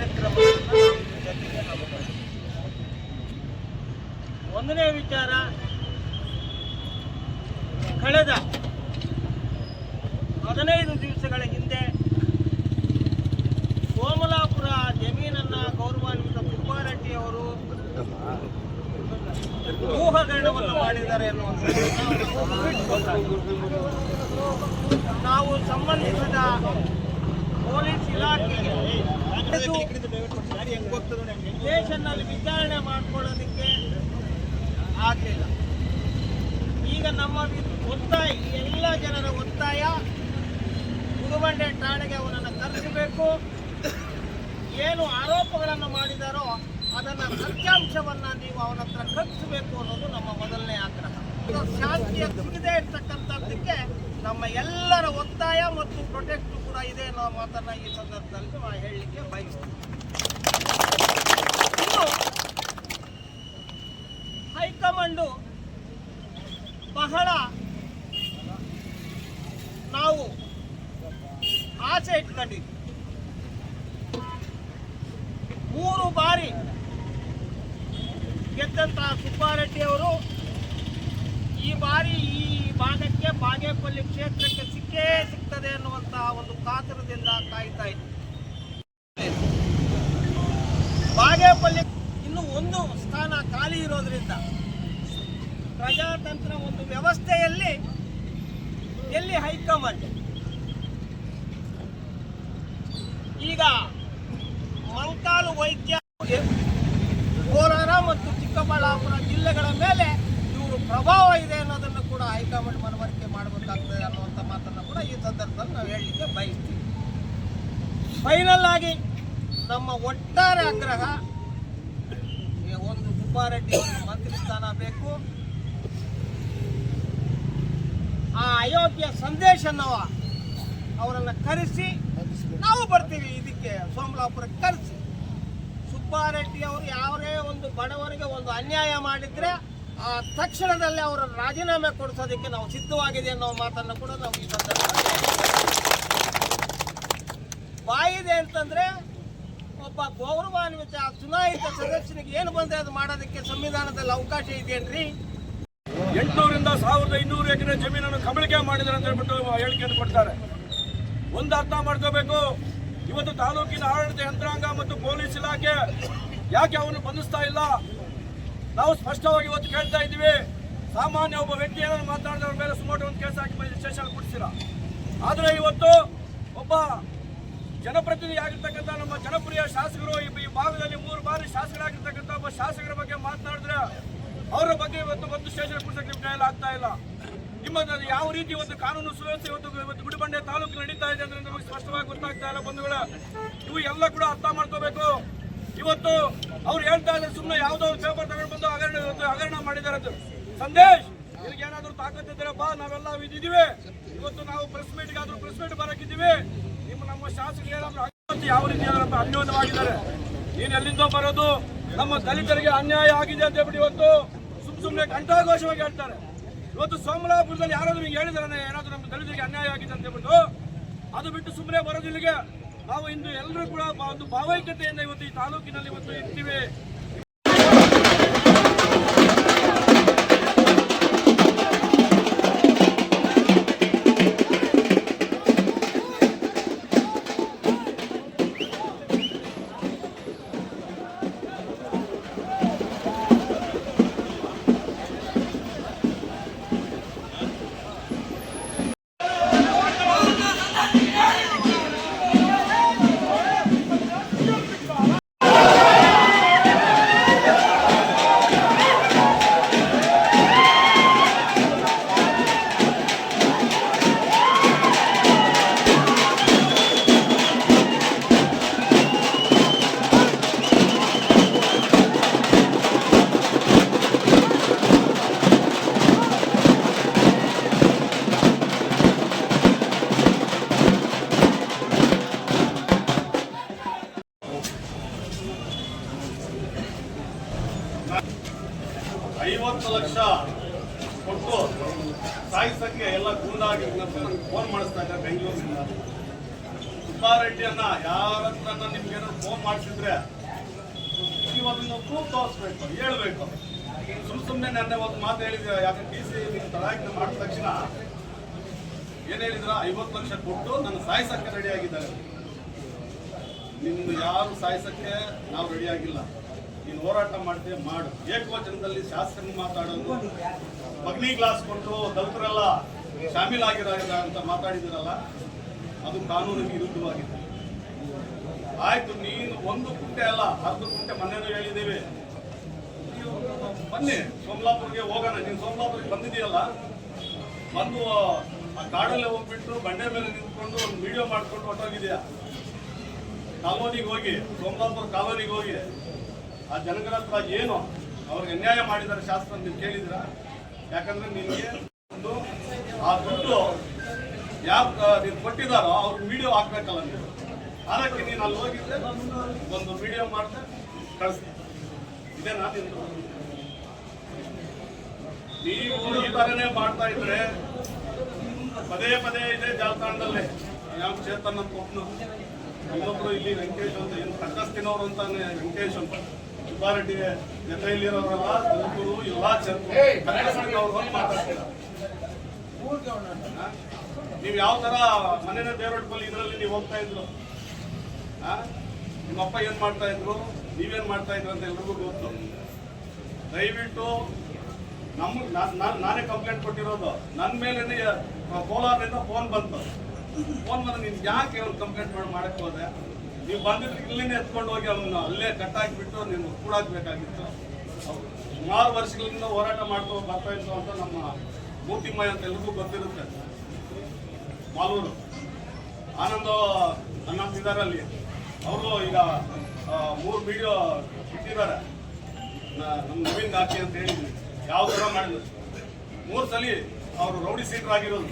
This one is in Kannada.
ಕಾರ್ಯಕ್ರಮವನ್ನು ಜೊತೆಗೆ ನಾವು ಮಾಡಿದ್ದೀವಿ. ಒಂದನೇ ವಿಚಾರ, ಕಳೆದ 15 ದಿವಸಗಳ ಹಿಂದೆ ಸೋಮಲಾಪುರ ಜಮೀನನ್ನು ಗೌರವಾನ್ವಿತ ಸುಬ್ಬಾರೆಡ್ಡಿ ಅವರು ಊಹಗರಣವನ್ನು ಮಾಡಿದ್ದಾರೆ ನಾವು ಸಂಬಂಧಿಸಿದ ಪೊಲೀಸ್ ಇಲಾಖೆಗೆ ಸ್ಟೇಷನ್ನಲ್ಲಿ ವಿಚಾರಣೆ ಮಾಡಿಕೊಳ್ಳೋದಕ್ಕೆ ಆಗಲಿಲ್ಲ. ಈಗ ನಮ್ಮ ಒತ್ತಾಯ, ಎಲ್ಲ ಜನರ ಒತ್ತಾಯ, ಗುರುಬಂಡೆ ಠಾಣೆಗೆ ಅವನನ್ನು ಕರೆಸಬೇಕು. ಏನು ಆರೋಪಗಳನ್ನು ಮಾಡಿದಾರೋ ಅದನ್ನು ಸತ್ಯಾಂಶವನ್ನು ನೀವು ಅವನ ಹತ್ರ ಕಟ್ಟಿಸಬೇಕು ಅನ್ನೋದು ನಮ್ಮ ಮೊದಲನೇ ಆಗ್ರಹ. ಶಾಂತಿಯ ಸಿಗದೇ ಇರ್ತಕ್ಕಂಥದ್ದಕ್ಕೆ ನಮ್ಮ ಎಲ್ಲರ ಒತ್ತಾಯ ಮತ್ತು ಪ್ರೊಟೆಕ್ಟ್ ಕೂಡ ಇದೆ ಅನ್ನೋ ಮಾತನ್ನು ಈ ಸಂದರ್ಭದಲ್ಲಿ ನಾವು ಹೇಳಲಿಕ್ಕೆ ಬಯಸ್ತೀವಿ. ಇನ್ನು ಹೈಕಮಾಂಡು ಬಹಳ ನಾವು ಆಸೆ ಇಟ್ಕೊಂಡಿದ್ವಿ. 3 ಬಾರಿ ಗೆದ್ದಂತಹ ಸುಬ್ಬಾರೆಡ್ಡಿ ಅವರು ಈ ಬಾರಿ ಈ ಭಾಗಕ್ಕೆ, ಬಾಗೇಪಲ್ಲಿ ಕ್ಷೇತ್ರಕ್ಕೆ ಸಿಕ್ಕೇ ಸಿಗ್ತದೆ ಅನ್ನುವಂತಹ ಒಂದು ಕಾತರದಿಂದ ಕಾಯ್ತಾ ಇದ್ವಿ. ಬಾಗೇಪಲ್ಲಿ ಇನ್ನು 1 ಸ್ಥಾನ ಖಾಲಿ ಇರೋದ್ರಿಂದ ಪ್ರಜಾತಂತ್ರ ಒಂದು ವ್ಯವಸ್ಥೆಯಲ್ಲಿ ಎಲ್ಲಿ ಹೈಕಮಾಂಡ್ ಈಗ ಮಂಕಾಲು ವೈದ್ಯ, ಕೋಲಾರ ಮತ್ತು ಚಿಕ್ಕಬಳ್ಳಾಪುರ ಜಿಲ್ಲೆಗಳ ಮೇಲೆ ಇವರು ಪ್ರಭಾವ ಇದೆ ಅನ್ನೋದನ್ನು ಕೂಡ ಹೈಕಮಾಂಡ್ ಮನವರಿಕೆ ಮಾಡಬೇಕಾಗ್ತದೆ ಅನ್ನುವಂಥ ಮಾತನ್ನು ಕೂಡ ಈ ಸಂದರ್ಭದಲ್ಲಿ ನಾವು ಹೇಳಲಿಕ್ಕೆ ಬಯಸ್ತೀವಿ. ಫೈನಲ್ ಆಗಿ ನಮ್ಮ ಒಟ್ಟಾರೆ ಆಗ್ರಹ, ಒಂದು ಸುಬ್ಬಾರೆಡ್ಡಿ ಒಂದು ಮಂತ್ರಿ ಸ್ಥಾನ ಬೇಕು. ಆ ಅಯೋಗ್ಯ ಸಂದೇಶನವ ಅವರನ್ನು ಕರೆಸಿ ನಾವು ಬರ್ತೀವಿ. ಇದಕ್ಕೆ ಸೋಮಲಾಪುರಕ್ಕೆ ಕರೆಸಿ ಸುಬ್ಬಾರೆಡ್ಡಿ ಅವರು ಯಾವೇ ಒಂದು ಬಡವರಿಗೆ ಒಂದು ಅನ್ಯಾಯ ಮಾಡಿದ್ರೆ ಆ ತಕ್ಷಣದಲ್ಲಿ ಅವರ ರಾಜೀನಾಮೆ ಕೊಡಿಸೋದಕ್ಕೆ ನಾವು ಸಿದ್ಧವಾಗಿದೆ ಅನ್ನೋ ಮಾತನ್ನು ಕೂಡ ನಾವು ಈ ಸಂದರ್ಭದಲ್ಲಿ ಬಾಯಿದೆ ಅಂತಂದ್ರೆ ಒಬ್ಬ ಗೌರವಾನ್ವಿತ ಚುನಾಯಿತ ಸದಸ್ಯನಿಗೆ ಏನು ಬಂದ್ರೆ ಅದು ಮಾಡೋದಕ್ಕೆ ಸಂವಿಧಾನದಲ್ಲಿ ಅವಕಾಶ ಇದೆಯೇನ್ರಿ? 800ರಿಂದ 1500 ಎಕರೆ ಜಮೀನನ್ನು ಕಬಳಿಕೆ ಮಾಡಿದ್ದಾರೆ ಅಂತ ಹೇಳ್ಬಿಟ್ಟು ಹೇಳಿಕೆಯನ್ನು ಕೊಡ್ತಾರೆ. ಒಂದು ಅರ್ಥ ಮಾಡ್ಕೋಬೇಕು, ಇವತ್ತು ತಾಲೂಕಿನ ಆಡಳಿತ ಯಂತ್ರಾಂಗ ಮತ್ತು ಪೊಲೀಸ್ ಇಲಾಖೆ ಯಾಕೆ ಅವನು ಬಂಧಿಸ್ತಾ ಇಲ್ಲ? ನಾವು ಸ್ಪಷ್ಟವಾಗಿ ಇವತ್ತು ಕೇಳ್ತಾ ಇದ್ದೀವಿ. ಸಾಮಾನ್ಯ ಒಬ್ಬ ವ್ಯಕ್ತಿ ಏನಾದ್ರು ಮಾತನಾಡಿದವ್ರ ಮೇಲೆ ಸುಮಾರು ಒಂದು ಕೇಸ್ ಹಾಕಿ ಸ್ಟೇಷನ್ ಕೊಡಿಸ್ತೀರಾ. ಆದರೆ ಇವತ್ತು ಒಬ್ಬ ಜನಪ್ರತಿನಿಧಿ ಆಗಿರ್ತಕ್ಕಂಥ ನಮ್ಮ ಜನಪ್ರಿಯ ಶಾಸಕರು ಈ ಭಾಗದಲ್ಲಿ 3 ಬಾರಿ ಶಾಸಕರಾಗಿರ್ತಕ್ಕಂಥ ಒಬ್ಬ ಶಾಸಕರ ಬಗ್ಗೆ ಮಾತನಾಡಿದ್ರೆ ಅವರ ಬಗ್ಗೆ ಇವತ್ತು ಒಂದು ಸ್ಟೇಷನ್ ಕೊಡಿಸಕ್ಕೆ ನಿಮ್ಮ ಕೈಯಲ್ಲಿ ಆಗ್ತಾ ಇಲ್ಲ. ನಿಮ್ಮ ಯಾವ ರೀತಿ ಇವತ್ತು ಕಾನೂನು ಸುವ್ಯವಸ್ಥೆ ಇವತ್ತು ಗುಡಿಬಂಡೆ ತಾಲೂಕು ನಡೀತಾ ಇದೆ ಅಂದ್ರೆ ನಮಗೆ ಸ್ಪಷ್ಟವಾಗಿ ಗೊತ್ತಾಗ್ತಾ ಇಲ್ಲ ಬಂಧುಗಳ. ಇವು ಎಲ್ಲ ಕೂಡ ಅರ್ಥ ಮಾಡ್ಕೋಬೇಕು. ಇವತ್ತು ಅವ್ರು ಹೇಳ್ತಾ ಇದ್ದಾರೆ ಸುಮ್ಮನೆ ಯಾವುದೋ ಒಂದು ಪೇಪರ್ ತಗೊಂಡು ಬಂದು ಹಗರಣ ಮಾಡಿದ್ದಾರೆ ಅಂತ. ಸಂದೇಶ್, ನಿನಗೆ ಏನಾದರೂ ತಾಕತ್ತಿದ್ರೆ ಬಾ, ನಾವೆಲ್ಲ ಇದ್ದೀವಿ. ಇವತ್ತು ನಾವು ಪ್ರೆಸ್ ಮೀಟ್ ಬರಕಿದ್ದೀವಿ. ನಮ್ಮ ಶಾಸಕರು ಏನಾದ್ರು ಯಾವ ರೀತಿ ಅನ್ಯೋನ್ಯವಾಗಿದ್ದಾರೆ. ನೀನು ಎಲ್ಲಿಂದೋ ಬರೋದು, ನಮ್ಮ ದಲಿತರಿಗೆ ಅನ್ಯಾಯ ಆಗಿದೆ ಅಂತ ಹೇಳ್ಬಿಟ್ಟು ಇವತ್ತು ಸುಮ್ಮನೆ ಕಂಠಘೋಷವಾಗಿ ಹೇಳ್ತಾರೆ. ಇವತ್ತು ಸೋಮಲಾಪುರದಲ್ಲಿ ಯಾರಾದ್ರೂ ಹೇಳಿದಾರೆ ಏನಾದ್ರು ನಮ್ಮ ದಲಿತರಿಗೆ ಅನ್ಯಾಯ ಆಗಿದೆ ಅಂತ ಹೇಳ್ಬಿಟ್ಟು, ಅದು ಬಿಟ್ಟು ಸುಮ್ಮನೆ ಬರೋದಿಲ್ಲಿಗೆ ನಾವು ಇಂದು ಎಲ್ಲರೂ ಕೂಡ ಒಂದು ಭಾವೈಕ್ಯತೆಯಿಂದ ಇವತ್ತು ಈ ತಾಲೂಕಿನಲ್ಲಿ ಇವತ್ತು ಇರ್ತೀವಿ. ಲಕ್ಷ ಕೊಟ್ಟು ಸಾಯಿಸಕ್ಕೆ ಎಲ್ಲ ಗೂಂಡಾಗಿ ಫೋನ್ ಮಾಡಿಸ್ತಾ ಇದ್ದಾರೆ ಬೆಂಗಳೂರಿನಿಂದ. ಸುಬ್ಬಾರೆಡ್ಡಿಯನ್ನ ಯಾರ ಹತ್ರ ನಿಮ್ಗೆ ಫೋನ್ ಮಾಡಿಸಿದ್ರೆ ನೀವು ಅದನ್ನು ಪ್ರೂಫ್ ತೋರಿಸ್ಬೇಕು, ಹೇಳ್ಬೇಕು. ಸುಮ್ಮನೆ ನೆನ್ನೆ ಒಂದು ಮಾತು ಹೇಳಿದ್ರೆ, ಯಾಕೆ ಡಿ ಸಿ ನೀವು ತಲಾಖೆ ಮಾಡಿದ ತಕ್ಷಣ ಏನು ಹೇಳಿದ್ರ, 50 ಲಕ್ಷ ಕೊಟ್ಟು ನನ್ನ ಸಾಯಿಸಕ್ಕೆ ರೆಡಿ ಆಗಿದ್ದಾರೆ. ನಿಮ್ದು ಯಾರು ಸಾಯಿಸಕ್ಕೆ ನಾವು ರೆಡಿ ಆಗಿಲ್ಲ. ನೀನು ಹೋರಾಟ ಮಾಡ್ತೇವೆ ಮಾಡು. ಏಕವಚನದಲ್ಲಿ ಶಾಸಕರನ್ನು ಮಾತಾಡೋದು, ಅಗ್ನಿ ಗ್ಲಾಸ್ ಕೊಟ್ಟು ದಲಿತರೆಲ್ಲ ಶಾಮೀಲಾಗಿರೋ ಅಂತ ಮಾತಾಡಿದಿರಲ್ಲ, ಅದು ಕಾನೂನಿಗೆ ವಿರುದ್ಧವಾಗಿದೆ. ಆಯ್ತು, ನೀನು 1 ಕುಂಟೆ ಅಲ್ಲ 10 ಕುಂಟೆ ಮೊನ್ನೆನೂ ಹೇಳಿದ್ದೇವೆ. ನೀವು ಬನ್ನಿ ಸೋಮಲಾಪುರ್ಗೆ ಹೋಗೋಣ. ನೀನು ಸೋಮಲಾಪುರ್ಗೆ ಬಂದಿದೆಯಲ್ಲ, ಬಂದು ಆ ಕಾಡಲ್ಲೇ ಹೋಗ್ಬಿಟ್ಟು ಬಂಡೆ ಮೇಲೆ ನಿಂತ್ಕೊಂಡು ಒಂದು ವಿಡಿಯೋ ಮಾಡ್ಕೊಂಡು ಹೊಟ್ಟೋಗಿದೆಯಾ. ಕಾಲೋನಿಗೆ ಹೋಗಿ, ಸೋಮಲಾಪುರ ಕಾಲೋನಿಗೆ ಹೋಗಿ ಆ ಜನಗಳ ಹತ್ರ ಏನು ಅವ್ರಿಗೆ ಅನ್ಯಾಯ ಮಾಡಿದ್ದಾರೆ ಶಾಸ್ತ್ರ ನೀವು ಕೇಳಿದ್ರ? ಯಾಕಂದ್ರೆ ನಿಮಗೆ ಒಂದು ಆ ದುಡ್ಡು ಯಾಕೆ ನೀವು ಕೊಟ್ಟಿದ್ದಾರೋ ಅವ್ರಿಗೆ ವಿಡಿಯೋ ಹಾಕ್ಬೇಕಲ್ಲ ನೀವು. ಅದಕ್ಕೆ ನೀನು ಅಲ್ಲಿ ಹೋಗಿದ್ದೆ ಒಂದು ವಿಡಿಯೋ ಮಾಡ್ದೆ ಕಳಿಸ್ತೀನಿ. ಇದೇನಾ ನಿಂದು? ನೀವು ಈ ಥರನೇ ಮಾಡ್ತಾ ಇದ್ರೆ ಪದೇ ಪದೇ ಇದೆ ಜಾಲತಾಣದಲ್ಲೇ. ಯಾವ ಚೇತನ್ ಅಂತ ಒಬ್ಬನು, ಇನ್ನೊಬ್ರು ಇಲ್ಲಿ ವೆಂಕಟೇಶ್ ಅಂತ, ಏನು ತಕ್ಕಸ್ತಿನವ್ರು ಅಂತಾನೆ ವೆಂಕಟೇಶ್ ಅಂತ, ಸುಬ್ಬಾರೆಡ್ಡಿ ಜೊತೆಯಲ್ಲಿರೋರೆಲ್ಲ ದಲಿತರು ಎಲ್ಲ ತಕ್ಕಸ್ತಿನವ್ರು ಅಂತ ಮಾತಾಡ್ತೀರ. ನೀವು ಯಾವ ತರ ಮನೆಯ ದೇವರೊಡ್ಬಲ್ಲಿ ಇದರಲ್ಲಿ ನೀವು ಹೋಗ್ತಾ ಇದ್ರು, ನಿಮ್ಮಪ್ಪ ಏನ್ ಮಾಡ್ತಾ ಇದ್ರು, ನೀವೇನ್ ಮಾಡ್ತಾ ಇದ್ರು ಅಂತ ಎಲ್ರಿಗೂ ಗೊತ್ತು. ದಯವಿಟ್ಟು ನಾನೇ ಕಂಪ್ಲೇಂಟ್ ಕೊಟ್ಟಿರೋದು. ನನ್ನ ಮೇಲೆ ಕೋಲಾರದಿಂದ ಫೋನ್ ಬಂತು. ಫೋನ್ ಬಂದು ನೀನು ಯಾಕೆ ಅವ್ನು ಕಂಪ್ಲೇಂಟ್ ಮಾಡಕ್ಕೆ ಹೋದೆ? ನೀವು ಬಂದಿದ್ರೆ ಇಲ್ಲಿನೇ ಎತ್ಕೊಂಡು ಹೋಗಿ ಅವನ್ನ ಅಲ್ಲೇ ಕಟ್ಟಾಕಿಬಿಟ್ಟು ನೀನು ಕೂಡಾಕ್ಬೇಕಾಗಿತ್ತು. ಸುಮಾರು ವರ್ಷಗಳಿಂದ ಹೋರಾಟ ಮಾಡ್ಕೊ ಬರ್ತಾ ಇತ್ತು ಅಂತ ನಮ್ಮ ಮೂರ್ತಿಮಯ್ಯ ಅಂತ ಎಲ್ರಿಗೂ ಗೊತ್ತಿರುತ್ತೆ. ಮಾಲೂರು ಆನಂದ ಅನ್ನಂತಿದ್ದಾರೆ ಅಲ್ಲಿ. ಅವರು ಈಗ 3 ವಿಡಿಯೋ ಬಿಟ್ಟಿದ್ದಾರೆ, ನಮ್ಮ ನವೀನ್ ಹಾಕಿ ಅಂತ ಹೇಳಿದ್ವಿ. ಯಾವ ಥರ ಮಾಡಿದ್ರು 3 ಸಲ ಅವರು ರೌಡಿ ಸೀಟರ್ ಆಗಿರೋದು.